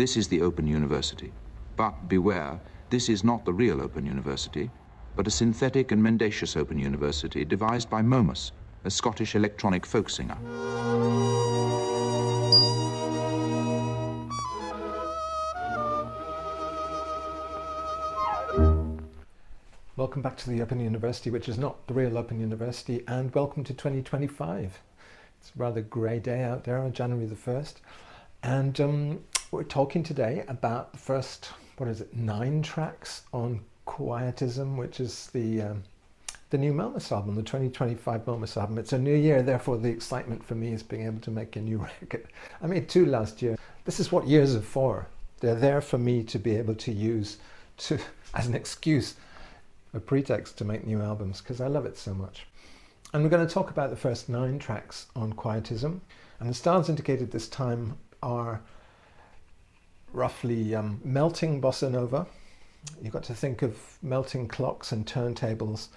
This is the Open University. But beware, this is not the real Open University, but a synthetic and mendacious Open University devised by Momus, a Scottish electronic folk singer. Welcome back to the Open University, which is not the real Open University, and welcome to 2025. It's a rather grey day out there on January the 1st, and we're talking today about the first, 9 tracks on Quietism, which is the new Momus album, the 2025 Momus album. It's a new year, therefore the excitement for me is being able to make a new record. I made 2 last year. This is what years are for. They're there for me to be able to use as an excuse, a pretext to make new albums, because I love it so much. And we're going to talk about the first 9 tracks on Quietism, and the styles indicated this time are roughly melting BoSanova. You've got to think of melting clocks and turntables.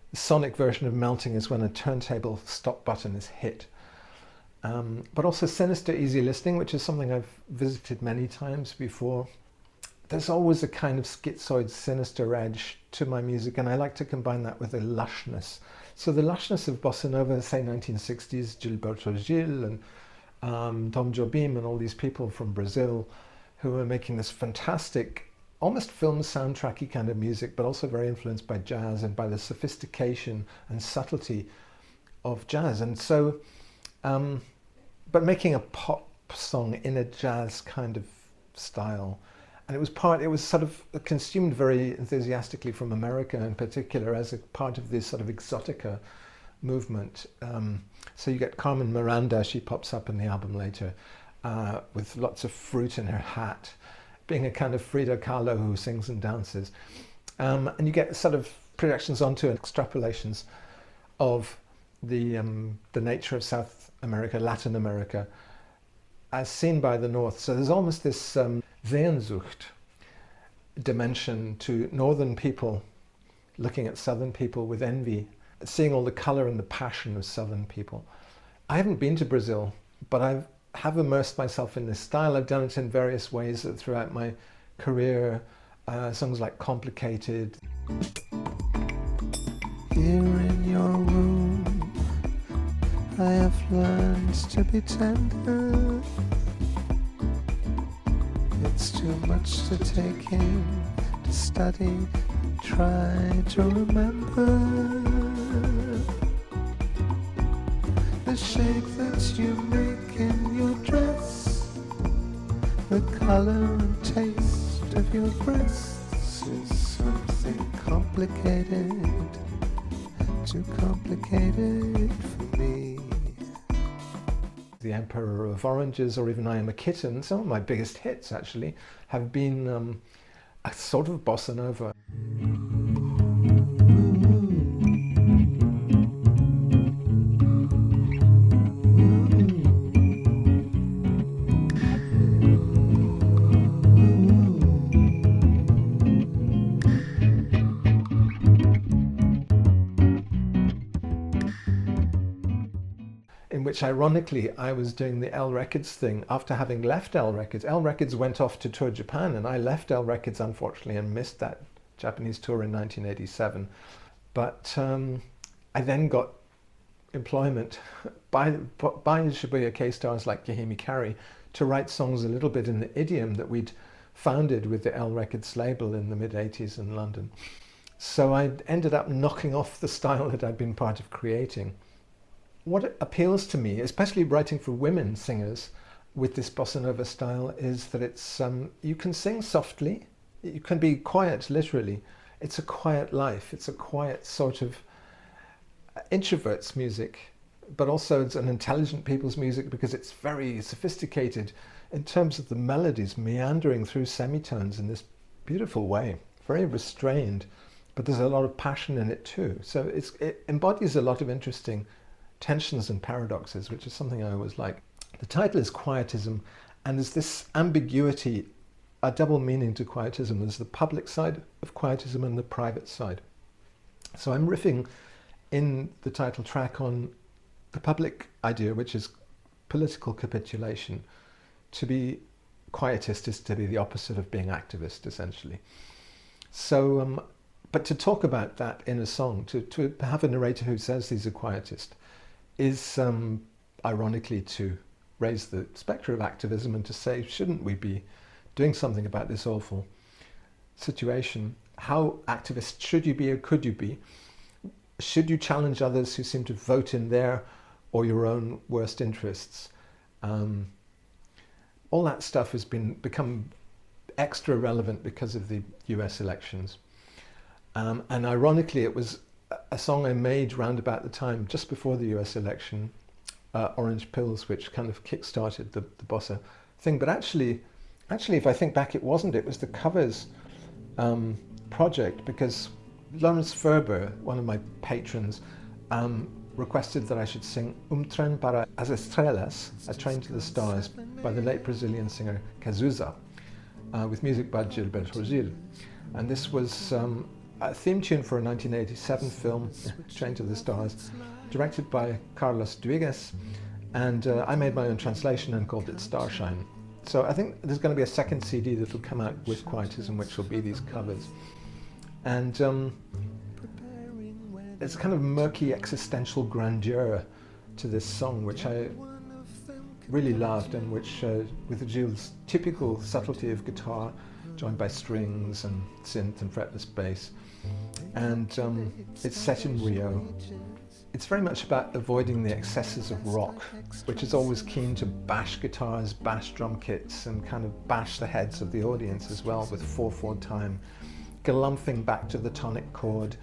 The sonic version of melting is when a turntable stop button is hit. But also sinister easy listening, which is something I've visited many times before. There's always a kind of schizoid, sinister edge to my music, and I like to combine that with a lushness. So the lushness of BoSanova, say 1960s, Gilberto Gil and Tom Jobim and all these people from Brazil who are making this fantastic, almost film soundtracky kind of music, but also very influenced by jazz and by the sophistication and subtlety of jazz. And so, but making a pop song in a jazz kind of style. And it was sort of consumed very enthusiastically from America in particular as a part of this sort of exotica movement. So you get Carmen Miranda, she pops up in the album later, with lots of fruit in her hat, being a kind of Frida Kahlo who sings and dances. And you get sort of projections onto and extrapolations of the nature of South America, Latin America, as seen by the North. So there's almost this Sehnsucht dimension to Northern people looking at Southern people with envy, seeing all the colour and the passion of Southern people. I haven't been to Brazil, but I have immersed myself in this style. I've done it in various ways throughout my career. Songs like Complicated. Here in your room, I have learned to be tender. It's too much to take in, to study, try to remember. The shape that you make in your dress, the color and taste of your breasts is something complicated, too complicated for me. The Emperor of Oranges, or even I Am a Kitten, some of my biggest hits actually have been a sort of bossa nova. In which, ironically, I was doing the L Records thing after having left L Records. L Records went off to tour Japan, and I left L Records, unfortunately, and missed that Japanese tour in 1987. But I then got employment by Shibuya K-stars like Yahimi Kari to write songs a little bit in the idiom that we'd founded with the L Records label in the mid-80s in London. So I ended up knocking off the style that I'd been part of creating. What appeals to me, especially writing for women singers with this bossa nova style, is that it's you can sing softly, you can be quiet literally. It's a quiet life, it's a quiet sort of introvert's music, but also it's an intelligent people's music because it's very sophisticated in terms of the melodies meandering through semitones in this beautiful way, very restrained, but there's a lot of passion in it too. So it embodies a lot of interesting tensions and paradoxes, which is something I always like. The title is Quietism, and there's this ambiguity, a double meaning to Quietism. There's the public side of Quietism and the private side. So I'm riffing in the title track on the public idea, which is political capitulation, to be quietist is to be the opposite of being activist, essentially. So, but to talk about that in a song, to have a narrator who says he's a quietist, is ironically to raise the spectre of activism and to say, shouldn't we be doing something about this awful situation? How activist should you be or could you be? Should you challenge others who seem to vote in their or your own worst interests? All that stuff has become extra relevant because of the US elections. And ironically, it was a song I made round about the time, just before the US election, Orange Pills, which kind of kick-started the bossa thing. But actually, if I think back, it wasn't. It was the covers project, because Lawrence Ferber, one of my patrons, requested that I should sing Tren para as Estrelas, A Train to the Stars, by the late Brazilian singer Cazuza, with music by Gilberto Gil. And this was a theme tune for a 1987 film, Train to the Stars, directed by Carlos Duigues, and I made my own translation and called it Starshine. So I think there's going to be a second CD that will come out with Quietism, which will be these covers. And there's a kind of murky existential grandeur to this song, which I really loved, and which, with Gilles' typical subtlety of guitar, joined by strings and synth and fretless bass. And it's set in Rio. It's very much about avoiding the excesses of rock, which is always keen to bash guitars, bash drum kits, and kind of bash the heads of the audience as well, with 4/4 time, galumphing back to the tonic chord,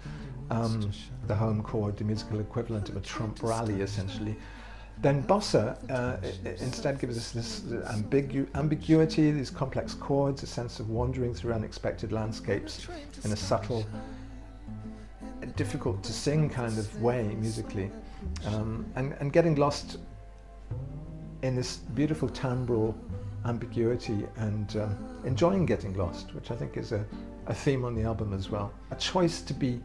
the home chord, the musical equivalent of a trump rally, essentially. Then bossa instead gives us this ambiguity, these complex chords, a sense of wandering through unexpected landscapes in a subtle, difficult to sing kind of way musically, and getting lost in this beautiful timbral ambiguity, and enjoying getting lost, which I think is a theme on the album as well. A choice to be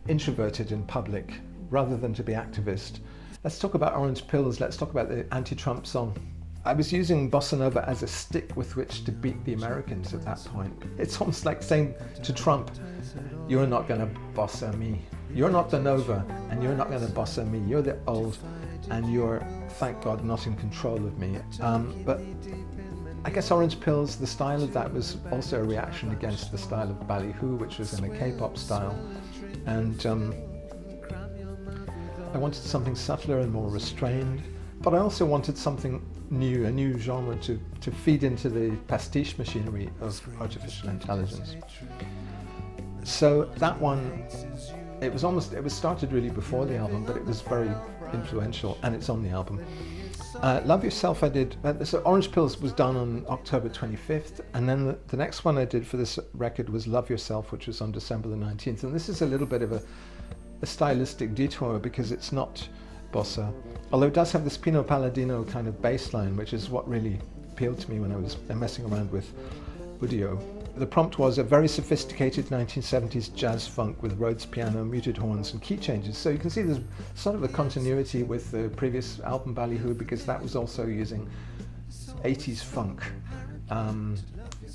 introverted in public rather than to be activist. Let's talk about Orange Pills. Let's talk about the anti-Trump song. I was using BoSanova as a stick with which to beat the Americans at that point. It's almost like saying to Trump, you're not going to bossa me. You're not the Nova, and you're not going to bossa me. You're the old, and you're, thank God, not in control of me. But I guess Orange Pills, the style of that was also a reaction against the style of Ballyhoo, which was in a K-pop style. And I wanted something subtler and more restrained, but I also wanted something new, a new genre to feed into the pastiche machinery of artificial intelligence. So that one, it was started really before the album, but it was very influential, and it's on the album. Love Yourself I did, so Orange Pills was done on October 25th, and then the next one I did for this record was Love Yourself, which was on December the 19th, and this is a little bit of a stylistic detour because it's not bossa, although it does have this Pino Palladino kind of bass line, which is what really appealed to me when I was messing around with audio. The prompt was a very sophisticated 1970s jazz funk with Rhodes piano, muted horns and key changes. So you can see there's sort of a continuity with the previous album Ballyhoo, because that was also using 80s funk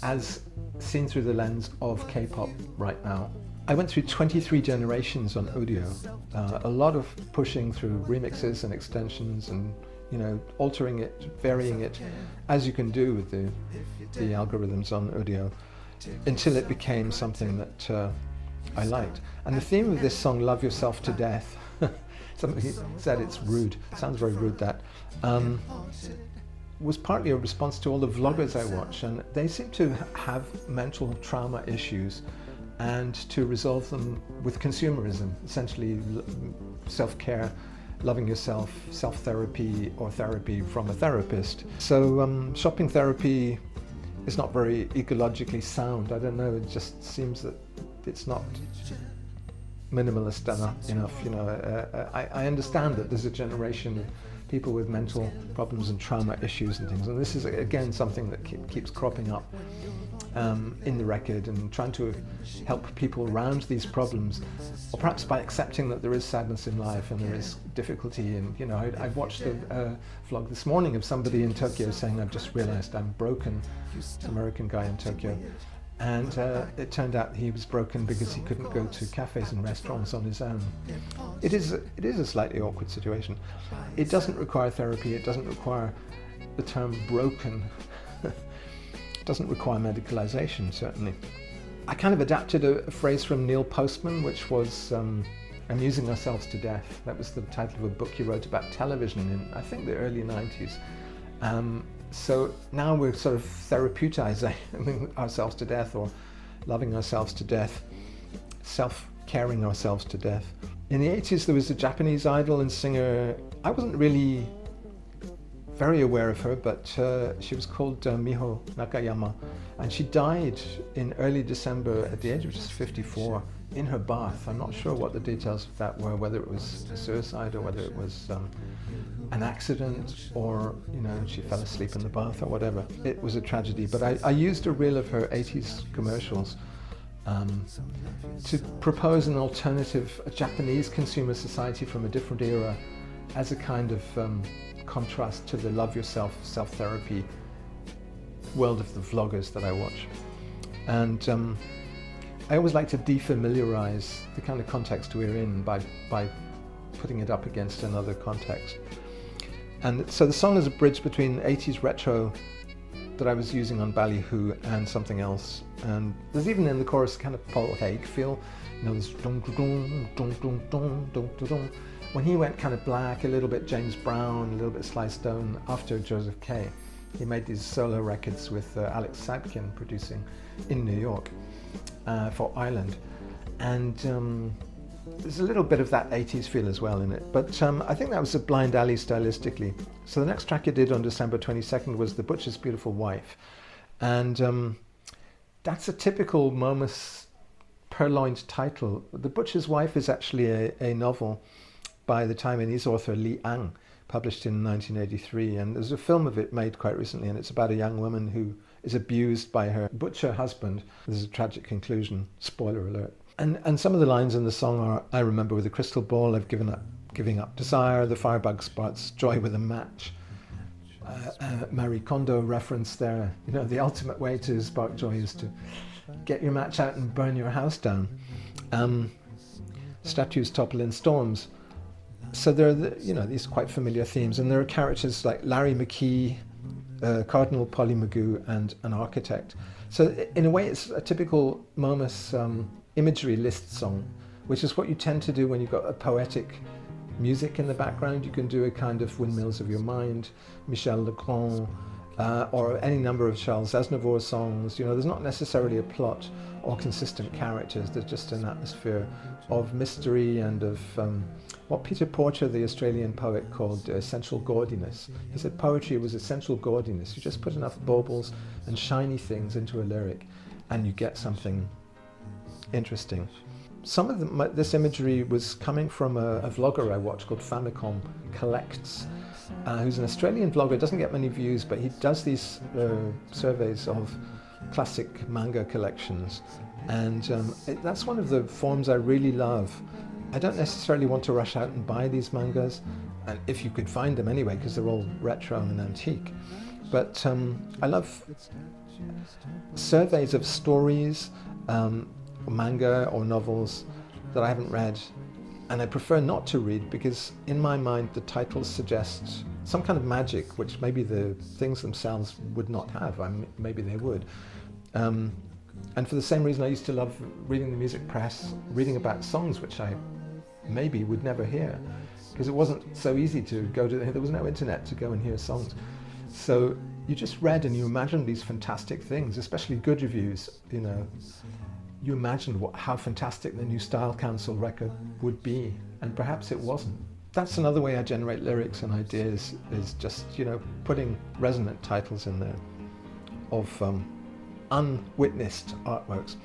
as seen through the lens of K-pop right now. I went through 23 generations on audio, a lot of pushing through remixes and extensions and, you know, altering it, varying it, as you can do with the algorithms on audio, until it became something that I liked. And the theme of this song, Love Yourself to Death, somebody said it's rude, sounds very rude, that, was partly a response to all the vloggers I watch, and they seem to have mental trauma issues, and to resolve them with consumerism, essentially self-care, loving yourself, self-therapy, or therapy from a therapist. So shopping therapy is not very ecologically sound. I don't know, it just seems that it's not minimalist enough, you know. I understand that there's a generation of people with mental problems and trauma issues and things. And this is, again, something that keeps cropping up in the record, and trying to help people around these problems, or perhaps by accepting that there is sadness in life and there is difficulty. And you know, I watched a vlog this morning of somebody in Tokyo saying, "I've just realized I'm broken," American guy in Tokyo. And it turned out he was broken because he couldn't go to cafes and restaurants on his own. It is a slightly awkward situation. It doesn't require therapy. It doesn't require the term broken. It doesn't require medicalization, certainly. I kind of adapted a phrase from Neil Postman, which was amusing ourselves to death. That was the title of a book he wrote about television in, I think, the early 90s. So now we're sort of therapeutizing ourselves to death, or loving ourselves to death, self-caring ourselves to death. In the 80s, there was a Japanese idol and singer. I wasn't really very aware of her, but she was called Miho Nakayama, and she died in early December at the age of just 54 in her bath. I'm not sure what the details of that were, whether it was a suicide or whether it was an accident, or you know, she fell asleep in the bath or whatever. It was a tragedy, but I used a reel of her 80s commercials to propose an alternative, a Japanese consumer society from a different era, as a kind of contrast to the love yourself, self-therapy world of the vloggers that I watch. And I always like to defamiliarize the kind of context we're in by putting it up against another context. And so the song is a bridge between 80s retro that I was using on Ballyhoo and something else. And there's even in the chorus kind of Paul Haig feel, you know, this dum dum dum dum dum dum dum. When he went kind of black, a little bit James Brown, a little bit Sly Stone after Joseph Kay, he made these solo records with Alex Sadkin producing in New York for Island. And there's a little bit of that 80s feel as well in it, but I think that was a blind alley stylistically. So the next track I did on December 22nd was The Butcher's Beautiful Wife, and that's a typical Momus purloined title. The Butcher's Wife is actually a novel by the Taiwanese author Li Ang, published in 1983, and there's a film of it made quite recently, and it's about a young woman who is abused by her butcher husband. There's a tragic conclusion, spoiler alert. And some of the lines in the song are, "I remember with a crystal ball, I've giving up desire, the firebug sparks joy with a match." Marie Kondo reference there. You know, the ultimate way to spark joy is to get your match out and burn your house down. Statues topple in storms. So there are, you know, these quite familiar themes, and there are characters like Larry McKee, Cardinal Polly Magoo, and an architect. So in a way, it's a typical Momus imagery list song, which is what you tend to do when you've got a poetic music in the background. You can do a kind of Windmills of Your Mind, Michel Legrand, or any number of Charles Aznavour songs. You know, there's not necessarily a plot or consistent characters. There's just an atmosphere of mystery and of what Peter Porter, the Australian poet, called essential gaudiness. He said poetry was essential gaudiness. You just put enough baubles and shiny things into a lyric and you get something interesting. Some of this imagery was coming from a vlogger I watch called Famicom Collects, who's an Australian vlogger, doesn't get many views, but he does these surveys of classic manga collections, and that's one of the forms I really love. I don't necessarily want to rush out and buy these mangas, and if you could find them anyway, because they're all retro and antique, but I love surveys of stories, manga or novels that I haven't read, and I prefer not to read because in my mind the titles suggest some kind of magic which maybe the things themselves would not have. Maybe they would, and for the same reason I used to love reading the music press, reading about songs which I maybe would never hear, because it wasn't so easy to go to, there was no internet to go and hear songs, so you just read and you imagined these fantastic things, especially good reviews. You know, you imagined how fantastic the new Style Council record would be, and perhaps it wasn't. That's another way I generate lyrics and ideas, is just, you know, putting resonant titles in there of unwitnessed artworks.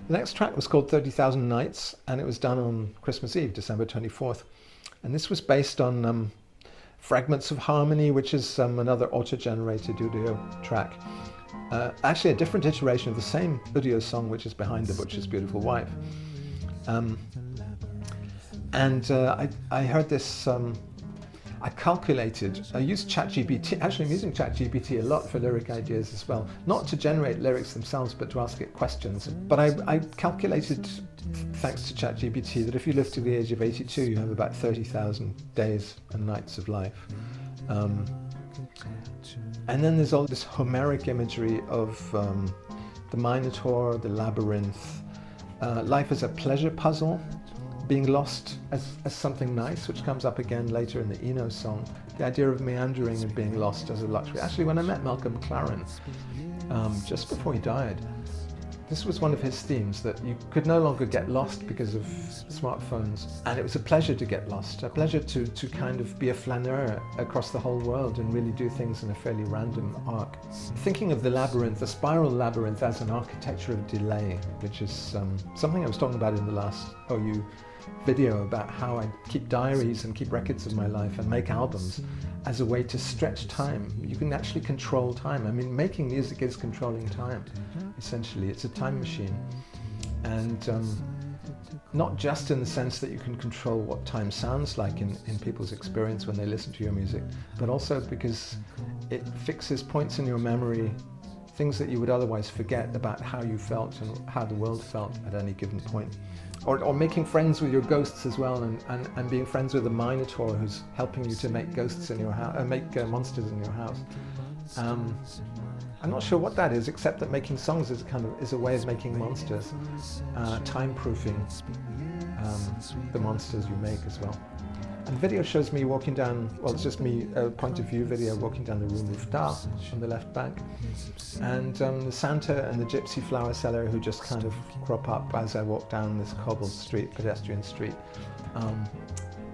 The next track was called 30,000 Nights, and it was done on Christmas Eve, December 24th. And this was based on Fragments of Harmony, which is another auto-generated Udio track. Actually a different iteration of the same Udio song, which is Behind the Butcher's Beautiful Wife. I heard this, I calculated, I used ChatGPT, actually I'm using ChatGPT a lot for lyric ideas as well, not to generate lyrics themselves, but to ask it questions. But I calculated, thanks to ChatGPT, that if you live to the age of 82, you have about 30,000 days and nights of life. And then there's all this Homeric imagery of the Minotaur, the labyrinth, life as a pleasure puzzle, being lost as something nice, which comes up again later in the Eno song. The idea of meandering and being lost as a luxury. Actually, when I met Malcolm McLaren, just before he died, this was one of his themes, that you could no longer get lost because of smartphones. And it was a pleasure to get lost, a pleasure to kind of be a flaneur across the whole world and really do things in a fairly random arc. Thinking of the labyrinth, the spiral labyrinth, as an architecture of delay, which is something I was talking about in the last OU video, about how I keep diaries and keep records of my life and make albums as a way to stretch time. You can actually control time. I mean, making music is controlling time, essentially. It's a time machine. And not just in the sense that you can control what time sounds like in people's experience when they listen to your music, but also because it fixes points in your memory, things that you would otherwise forget about how you felt and how the world felt at any given point. Or making friends with your ghosts as well, and being friends with the Minotaur who's helping you to make ghosts in your house, make monsters in your house. I'm not sure what that is, except that making songs is a way of making monsters, time-proofing the monsters you make as well. And video shows me walking down, well, it's just me, a point of view video, walking down the Rue Mouffetard on the left bank. And the Santa and the Gypsy flower seller, who just kind of crop up as I walk down this cobbled street, pedestrian street,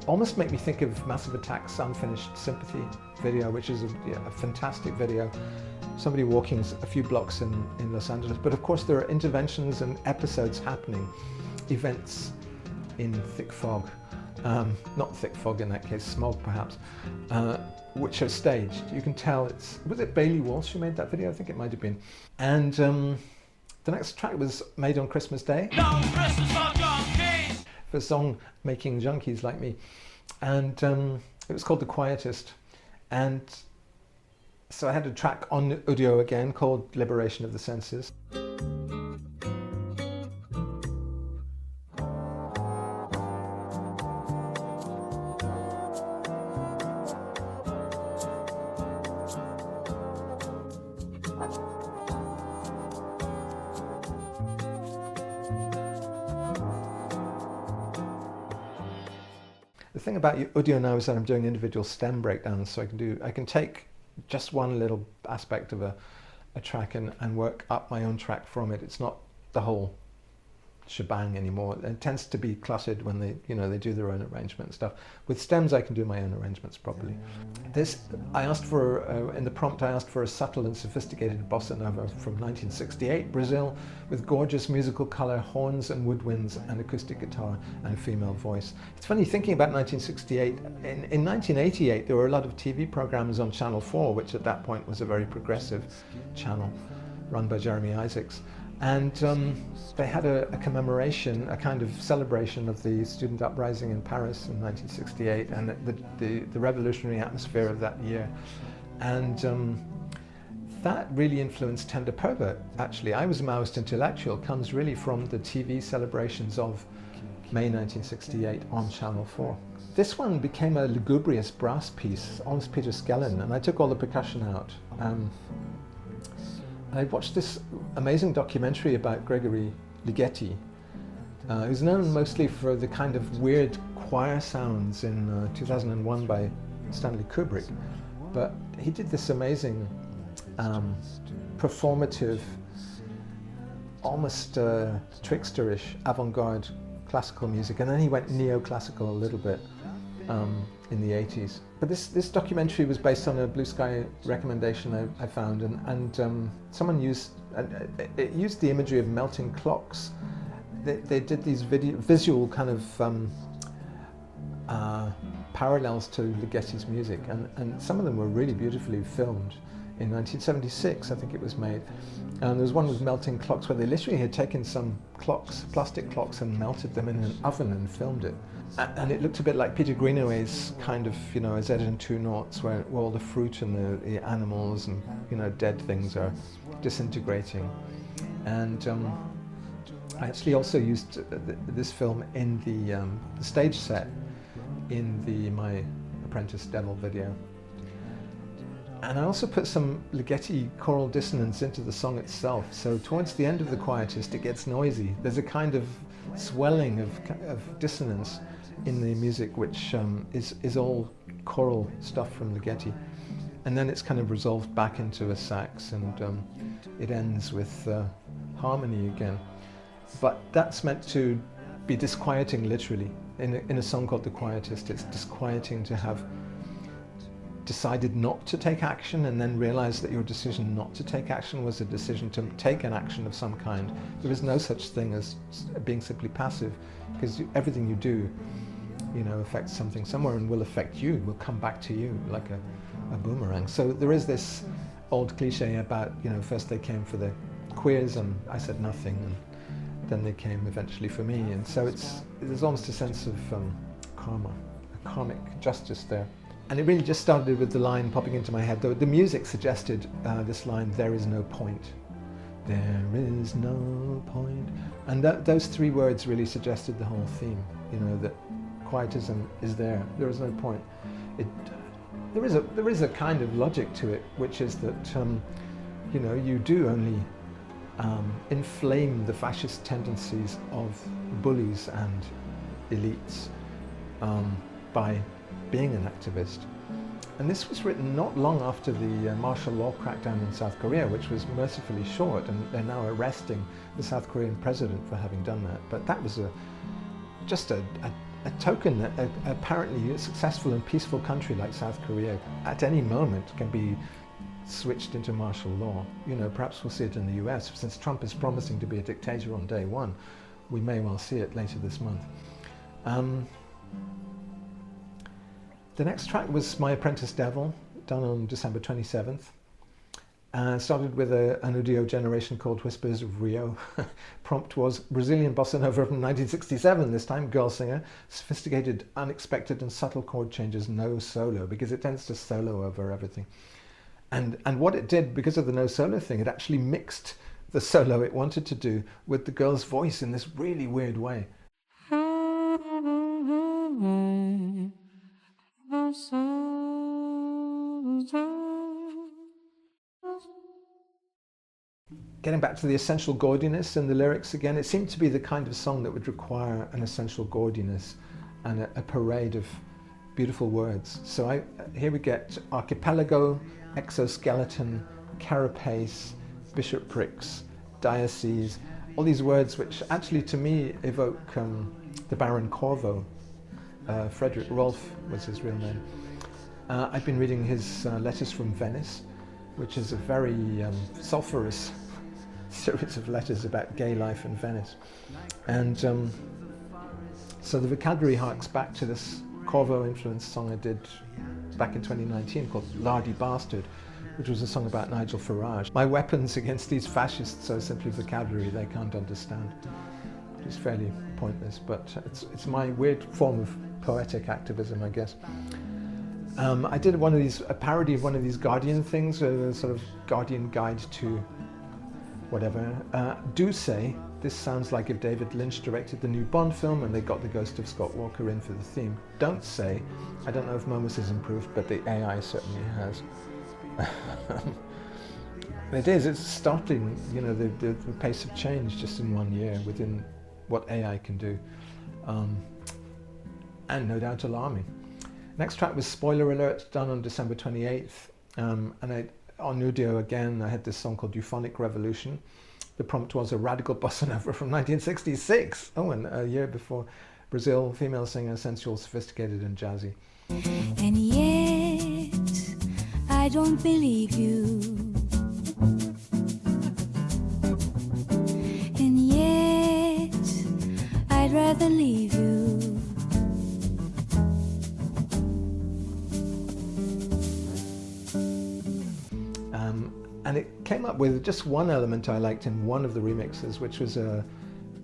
almost make me think of Massive Attack's Unfinished Sympathy video, which is a fantastic video. Somebody walking a few blocks in Los Angeles. But of course there are interventions and episodes happening, events in thick fog. Not thick fog in that case, smog perhaps, which are staged. You can tell was it Bailey Walsh who made that video? I think it might have been. And the next track was made on Christmas Day. No Christmas for junkies! For a song making junkies like me. And it was called The Quietist. And so I had a track on Udio again called Liberation of the Senses. The thing about Udio now is that I'm doing individual stem breakdowns, so I can take just one little aspect of a track and work up my own track from it. It's not the whole shebang anymore. It tends to be cluttered when they do their own arrangement and stuff. With stems I can do my own arrangements properly. I asked for, in the prompt I asked for a subtle and sophisticated BoSanova from 1968, Brazil, with gorgeous musical colour, horns and woodwinds and acoustic guitar and a female voice. It's funny thinking about 1968, in 1988 there were a lot of TV programs on Channel 4, which at that point was a very progressive channel run by Jeremy Isaacs. And they had a commemoration, a kind of celebration of the student uprising in Paris in 1968 and the revolutionary atmosphere of that year. And that really influenced Tender Pervert, actually. I Was a Maoist Intellectual comes really from the TV celebrations of May 1968 on Channel 4. This one became a lugubrious brass piece, almost Peter Skellin, and I took all the percussion out. I watched this amazing documentary about Gregory Ligeti, who's known mostly for the kind of weird choir sounds in 2001 by Stanley Kubrick, but he did this amazing performative, almost tricksterish avant-garde classical music, and then he went neoclassical a little bit in the 80s. But this documentary was based on a Blue Sky recommendation I found, and someone used the imagery of melting clocks. They did these visual kind of parallels to Ligeti's music, and some of them were really beautifully filmed. In 1976, I think it was made. And there was one with melting clocks where they literally had taken some clocks, plastic clocks, and melted them in an oven and filmed it. And it looked a bit like Peter Greenaway's kind of, you know, Z and Two Noughts, where all the fruit and the animals and, you know, dead things are disintegrating. And I actually also used this film in the stage set in my Apprentice Devil video. And I also put some Ligeti choral dissonance into the song itself. So towards the end of the Quietist, it gets noisy. There's a kind of swelling of dissonance in the music, which is all choral stuff from Ligeti. And then it's kind of resolved back into a sax, and it ends with harmony again. But that's meant to be disquieting, literally. In a song called The Quietist, it's disquieting to have decided not to take action and then realize that your decision not to take action was a decision to take an action of some kind. There is no such thing as being simply passive, because everything you do, you know, affects something somewhere and will affect you, will come back to you like a boomerang. So there is this old cliche about, you know, first they came for the queers and I said nothing, and then they came eventually for me. And so there's almost a sense of karma, a karmic justice there. And it really just started with the line popping into my head. The music suggested this line, "There is no point. There is no point." And those three words really suggested the whole theme, you know, that quietism is there. There is no point. There is a kind of logic to it, which is that, you know, you do only inflame the fascist tendencies of bullies and elites by being an activist. And this was written not long after the martial law crackdown in South Korea, which was mercifully short, and they're now arresting the South Korean president for having done that. But that was just a token that apparently a successful and peaceful country like South Korea at any moment can be switched into martial law. You know, perhaps we'll see it in the US. Since Trump is promising to be a dictator on day one, we may well see it later this month. The next track was my Apprentice Devil, done on December 27th. Started with an audio generation called Whispers of Rio. Prompt was Brazilian BoSanova from 1967, this time girl singer, sophisticated, unexpected and subtle chord changes, no solo, because it tends to solo over everything. And what it did, because of the no solo thing, it actually mixed the solo it wanted to do with the girl's voice in this really weird way. Getting back to the essential gaudiness in the lyrics again, it seemed to be the kind of song that would require an essential gaudiness and a parade of beautiful words. So here we get archipelago, exoskeleton, carapace, bishoprics, diocese, all these words which actually to me evoke the Baron Corvo. Frederick Rolfe was his real name. I've been reading his Letters from Venice, which is a very sulphurous series of letters about gay life in Venice. And so the vocabulary harks back to this Corvo-influenced song I did back in 2019 called Lardy Bastard, which was a song about Nigel Farage. My weapons against these fascists are simply vocabulary they can't understand. It's fairly pointless, but it's my weird form of poetic activism, I guess. I did a parody of one of these Guardian things, a sort of Guardian guide to whatever. Do say, this sounds like if David Lynch directed the new Bond film and they got the ghost of Scott Walker in for the theme. Don't say, I don't know if Momus has improved, but the AI certainly has. It's startling, you know, the pace of change just in 1 year within what AI can do. And no doubt alarming. Next track was Spoiler Alert, done on December 28th. And on Nudio again, I had this song called Euphonic Revolution. The prompt was a radical BoSanova from 1966. Oh, and a year before, Brazil, female singer, sensual, sophisticated and jazzy. And yet, I don't believe you. And yet, I'd rather leave you. with just one element I liked in one of the remixes, which was a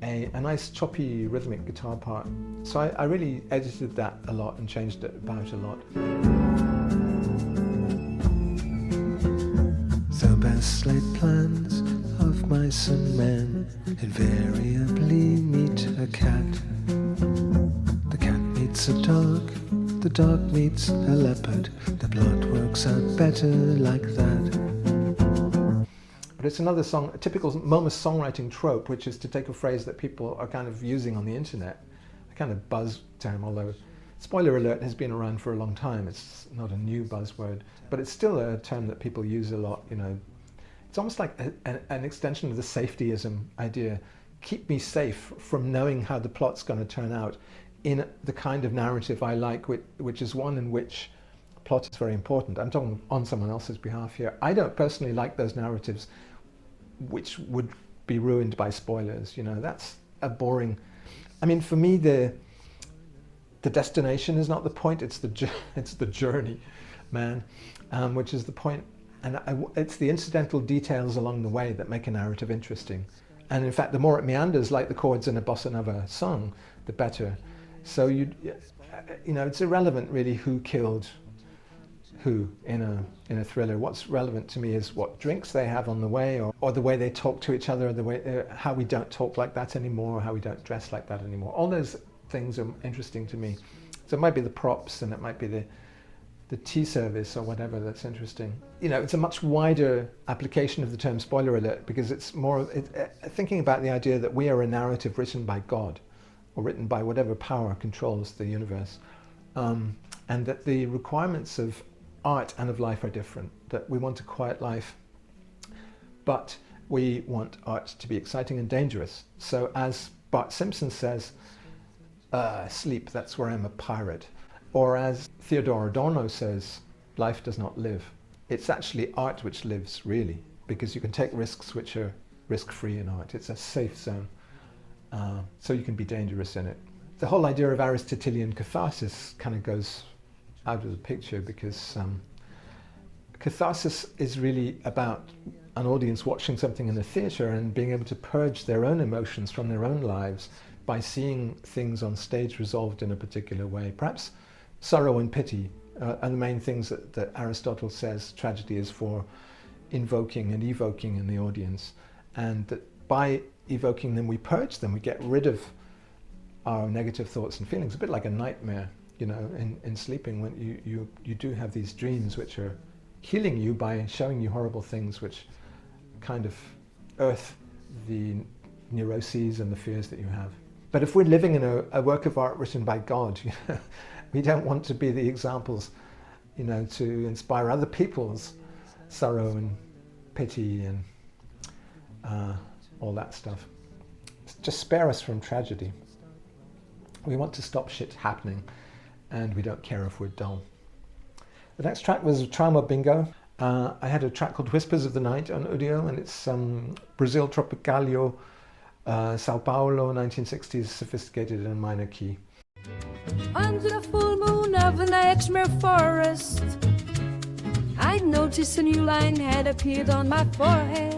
nice choppy rhythmic guitar part. So I really edited that a lot and changed it about a lot. The best laid plans of mice and men invariably meet a cat. The cat meets a dog, the dog meets a leopard. The plot works out better like that. But it's another song, a typical Momus songwriting trope, which is to take a phrase that people are kind of using on the internet, a kind of buzz term, although spoiler alert has been around for a long time. It's not a new buzzword, but it's still a term that people use a lot, you know. It's almost like an extension of the safetyism idea. Keep me safe from knowing how the plot's going to turn out in the kind of narrative I like, which is one in which plot is very important. I'm talking on someone else's behalf here. I don't personally like those narratives which would be ruined by spoilers. You know, that's a boring... I mean, for me, the destination is not the point, it's the journey, man, which is the point. And it's the incidental details along the way that make a narrative interesting. And in fact, the more it meanders, like the chords in a BoSanova song, the better. So you know, it's irrelevant really who killed who in a thriller. What's relevant to me is what drinks they have on the way, or the way they talk to each other, or the way how we don't talk like that anymore, or how we don't dress like that anymore. All those things are interesting to me. So it might be the props, and it might be the tea service or whatever that's interesting. You know, it's a much wider application of the term spoiler alert, because it's more thinking about the idea that we are a narrative written by God, or written by whatever power controls the universe, and that the requirements of art and of life are different, that we want a quiet life, but we want art to be exciting and dangerous. So as Bart Simpson says, sleep, that's where I'm a pirate. Or as Theodore Adorno says, life does not live. It's actually art which lives, really, because you can take risks which are risk-free in art. It's a safe zone, so you can be dangerous in it. The whole idea of Aristotelian catharsis kind of goes out of the picture, because catharsis is really about an audience watching something in a theatre and being able to purge their own emotions from their own lives by seeing things on stage resolved in a particular way. Perhaps sorrow and pity are the main things that Aristotle says tragedy is for, invoking and evoking in the audience. And that by evoking them, we purge them, we get rid of our negative thoughts and feelings, a bit like a nightmare, you know, in sleeping, when you do have these dreams which are healing you by showing you horrible things which kind of earth the neuroses and the fears that you have. But if we're living in a work of art written by God, you know, we don't want to be the examples, you know, to inspire other people's sorrow and pity and all that stuff. Just spare us from tragedy. We want to stop shit happening, and we don't care if we're dull. The next track was Trauma Bingo. I had a track called Whispers of the Night on audio, and it's Brazil Tropicalio, Sao Paulo, 1960s, sophisticated in minor key. Under the full moon of a nightmare forest, I noticed a new line had appeared on my forehead.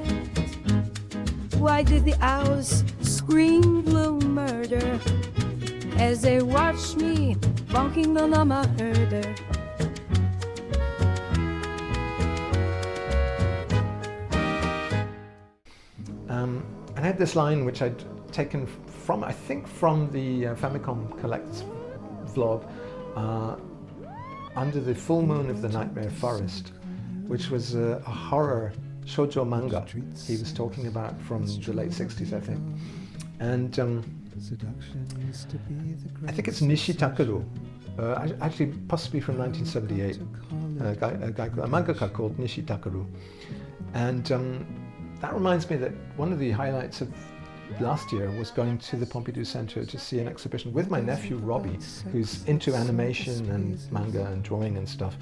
Why did the owls scream blue murder as they watched me bonking on my herder? I had this line which I'd taken from, I think, from the Famicom Collects vlog, Under the Full Moon of the Nightmare Forest, which was a horror shoujo manga he was talking about from the late 60s, I think. And I think it's Nishi Takuru, actually possibly from 1978, a mangaka called Nishi Takuru. And that reminds me that one of the highlights of last year was going to the Pompidou Center to see an exhibition with my nephew Robbie, who's into animation and manga and drawing and stuff.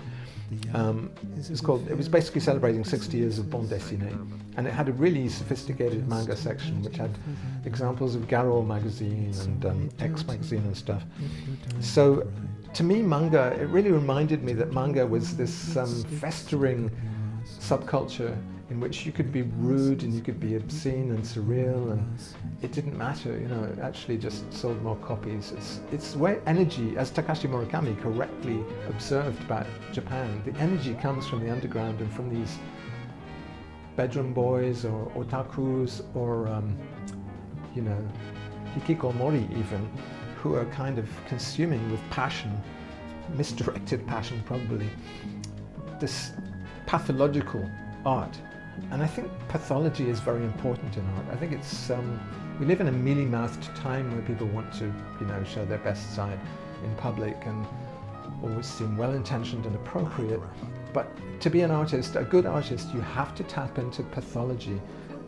It was basically celebrating 60 years of bande dessinée, and it had a really sophisticated manga section which had examples of Garo magazine and X magazine and stuff. So to me, manga, it really reminded me that manga was this festering subculture in which you could be rude and you could be obscene and surreal, and it didn't matter, you know, it actually just sold more copies. It's where energy, as Takashi Murakami correctly observed about Japan, the energy comes from the underground and from these bedroom boys or otakus or, you know, hikikomori even, who are kind of consuming with passion, misdirected passion probably, this pathological art. And I think pathology is very important in art. I think it's, we live in a mealy-mouthed time where people want to, you know, show their best side in public and always seem well-intentioned and appropriate. But to be an artist, a good artist, you have to tap into pathology,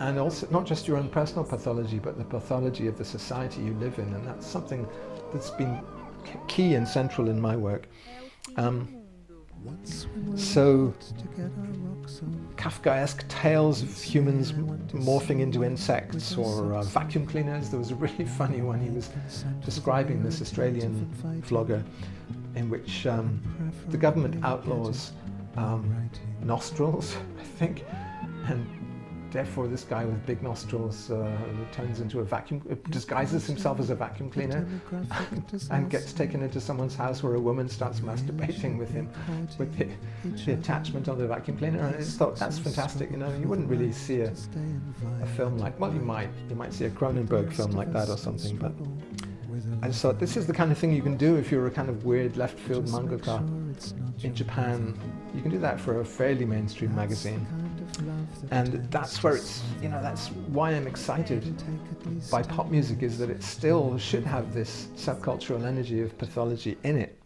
and also not just your own personal pathology, but the pathology of the society you live in. And that's something that's been key and central in my work. So Kafkaesque tales of humans morphing into insects or vacuum cleaners. There was a really funny one. He was describing this Australian vlogger in which the government outlaws nostrils, I think, and therefore this guy with big nostrils turns into a vacuum, disguises himself as a vacuum cleaner and gets taken into someone's house where a woman starts masturbating with him with the attachment on the vacuum cleaner. And I just thought, that's fantastic, you know. You wouldn't really see a film like, well, you might see a Cronenberg film like that or something, but I just thought this is the kind of thing you can do if you're a kind of weird left field mangaka in Japan. You can do that for a fairly mainstream magazine. And that's where it's, you know, that's why I'm excited by pop music, is that it still should have this subcultural energy of pathology in it.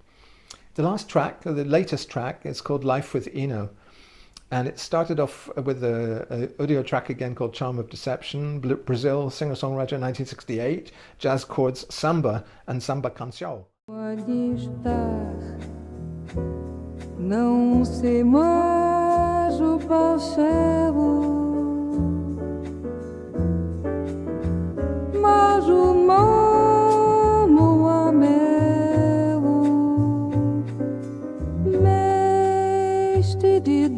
The last track, or the latest track, is called Life with Eno. And it started off with an audio track again called Charm of Deception, Brazil, singer-songwriter, 1968, jazz chords, samba, and samba canção. Pode estar, não sei mais o percebo, mas o mamo a meu, mestre de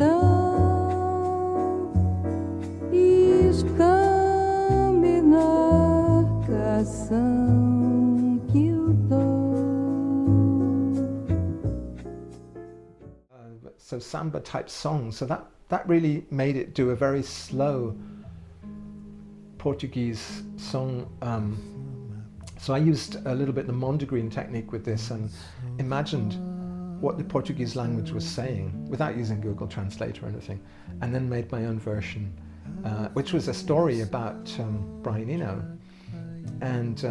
so samba type songs, so that really made it do a very slow Portuguese song. So I used a little bit the Mondegreen technique with this and imagined what the Portuguese language was saying without using Google Translate or anything, and then made my own version, which was a story about Brian Eno. And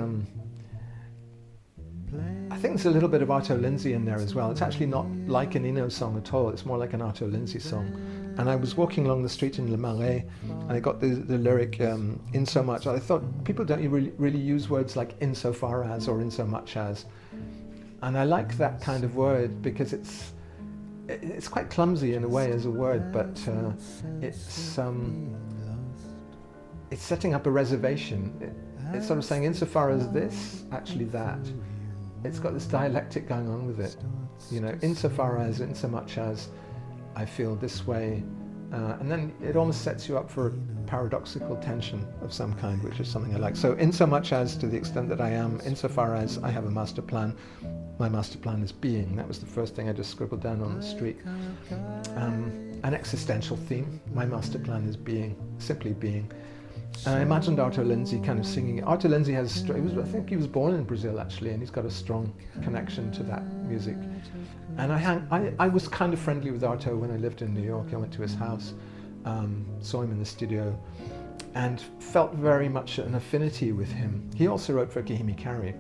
I think there's a little bit of Arto Lindsay in there as well. It's actually not like an Eno song at all. It's more like an Arto Lindsay song. And I was walking along the street in Le Marais, and I got the lyric in so much. I thought, people don't really use words like in so far as or in so much as. And I like that kind of word because it's quite clumsy in a way as a word, but it's setting up a reservation. It's sort of saying insofar as this, actually that. It's got this dialectic going on with it, you know, insofar as, in so much as I feel this way, and then it almost sets you up for a paradoxical tension of some kind, which is something I like. So in so much as, to the extent that I am, insofar as I have a master plan, my master plan is being. That was the first thing I just scribbled down on the street. An existential theme, my master plan is being, simply being. And I imagined Arto Lindsay kind of singing it. Arto Lindsay has, I think he was born in Brazil actually, and he's got a strong connection to that music. And I was kind of friendly with Arto when I lived in New York. I went to his house, saw him in the studio, and felt very much an affinity with him. He also wrote for Kihimi Kari.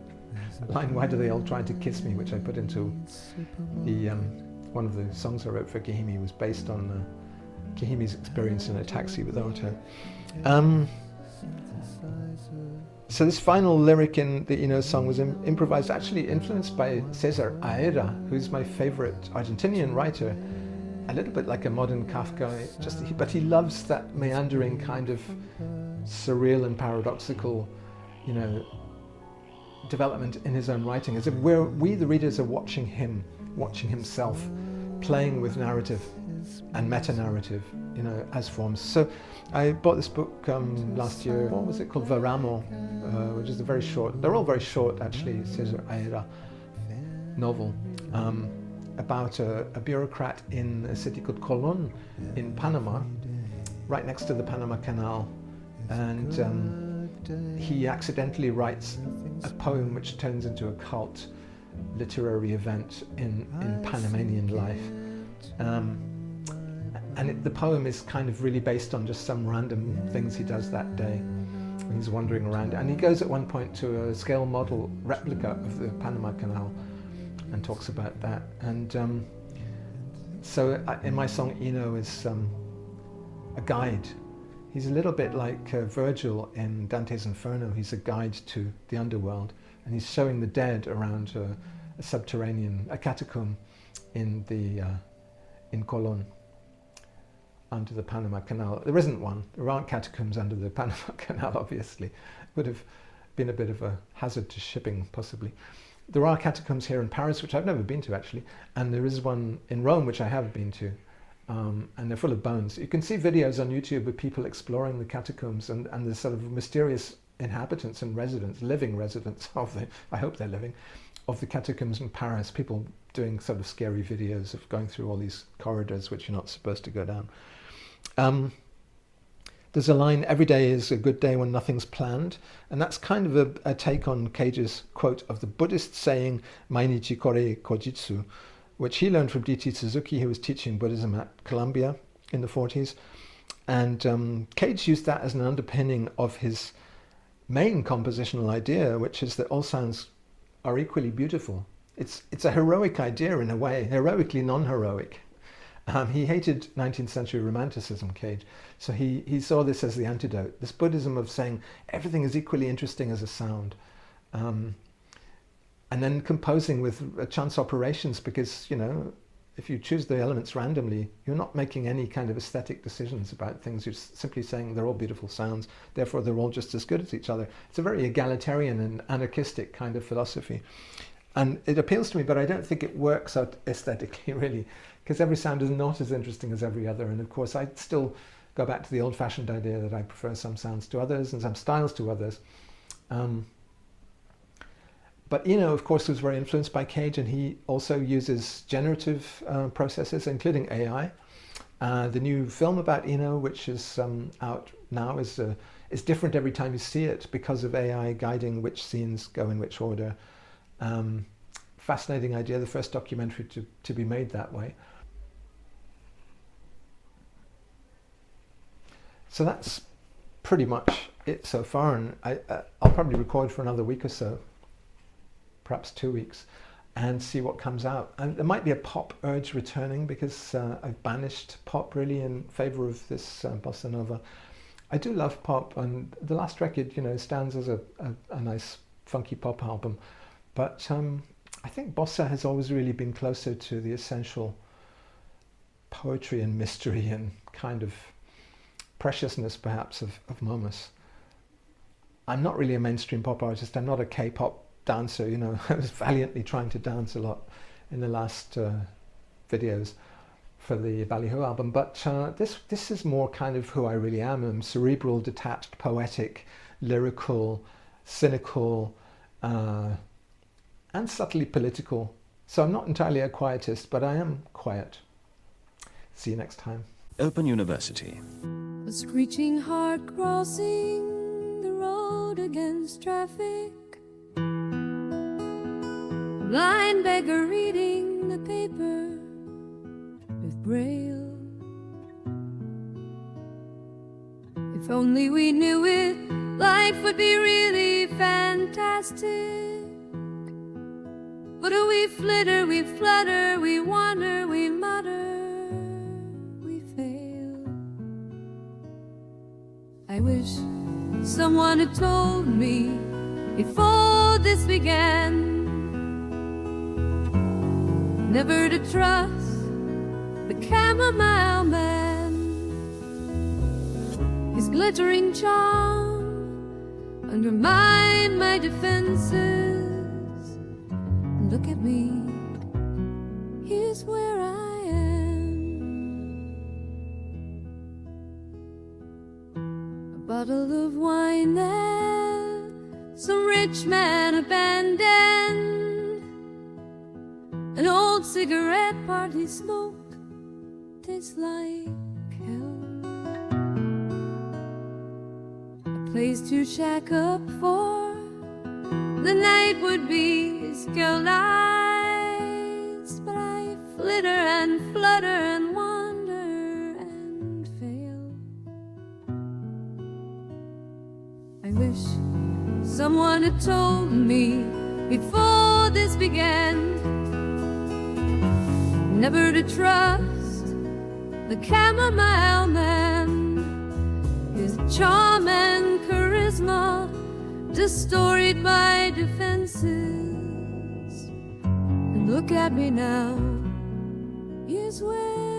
The line, "Why do they all try to kiss me?" which I put into the, one of the songs I wrote for Kihimi was based on Kihimi's experience in a taxi with Arto. So this final lyric in the Eno song was improvised, actually influenced by Cesar Aira, who's my favorite Argentinian writer, a little bit like a modern Kafka, but he loves that meandering kind of surreal and paradoxical, you know, development in his own writing, as if we, the readers, are watching him, watching himself playing with narrative and meta-narrative, as forms. So I bought this book last year. What was it called? Veramo, which is a very short, they're all very short actually, Cesar Aira novel, about a bureaucrat in a city called Colón in Panama, right next to the Panama Canal. And he accidentally writes a poem which turns into a cult literary event in Panamanian life. And the poem is kind of really based on just some random things he does that day. He's wandering around, and he goes at one point to a scale model replica of the Panama Canal and talks about that. And so in my song, Eno is a guide. He's a little bit like Virgil in Dante's Inferno. He's a guide to the underworld, and he's showing the dead around a catacomb in Colón, under the Panama Canal. There isn't one. There aren't catacombs under the Panama Canal, obviously. It would have been a bit of a hazard to shipping, possibly. There are catacombs here in Paris, which I've never been to, actually, and there is one in Rome, which I have been to, and they're full of bones. You can see videos on YouTube of people exploring the catacombs and the sort of mysterious inhabitants and residents, living residents of the, I hope they're living, of the catacombs in Paris, people doing sort of scary videos of going through all these corridors which you're not supposed to go down. There's a line, every day is a good day when nothing's planned, and that's kind of a take on Cage's quote of the Buddhist saying, Mainichi kore kojitsu, which he learned from D.T. Suzuki, who was teaching Buddhism at Columbia in the 40s. And Cage used that as an underpinning of his main compositional idea, which is that all sounds are equally beautiful. It's a heroic idea in a way, heroically non-heroic. He hated 19th century romanticism, Cage, so he saw this as the antidote, this Buddhism of saying everything is equally interesting as a sound. And then composing with chance operations, because, if you choose the elements randomly, you're not making any kind of aesthetic decisions about things. You're simply saying they're all beautiful sounds, therefore they're all just as good as each other. It's a very egalitarian and anarchistic kind of philosophy. And it appeals to me, but I don't think it works out aesthetically, really, because every sound is not as interesting as every other. And of course, I still go back to the old-fashioned idea that I prefer some sounds to others and some styles to others. But Eno, of course, was very influenced by Cage, and he also uses generative processes, including AI. The new film about Eno, which is out now, is different every time you see it because of AI guiding which scenes go in which order. Fascinating idea, the first documentary to be made that way. So that's pretty much it so far, and I'll probably record for another week or so, perhaps 2 weeks, and see what comes out. And there might be a pop urge returning, because I've banished pop really in favour of this bossa nova. I do love pop, and the last record, stands as a nice funky pop album, but I think bossa has always really been closer to the essential poetry and mystery and kind of preciousness, perhaps, of Momus. I'm not really a mainstream pop artist. I'm not a K-pop dancer. I was valiantly trying to dance a lot in the last videos for the Ballyhoo album, but this is more kind of who I really am. I'm cerebral, detached, poetic, lyrical, cynical, and subtly political. So I'm not entirely a quietist, but I am quiet. See you next time. Open University. A screeching heart crossing the road against traffic. Blind beggar reading the paper with Braille. If only we knew it, life would be really fantastic. But we flitter, we flutter, we wander, we mutter, we fail. I wish someone had told me before this began never to trust the chamomile man. His glittering charm undermined my defenses. Look at me, here's where I am. bottle of wine that some rich man abandoned, an old cigarette partly smoked, tastes like hell. A place to shack up for the night would be Skellnice, but I flitter and flutter and wander and fail. I wish someone had told me before this began never to trust the chamomile man. His charm and charisma destroyed my defenses. And look at me now, years well.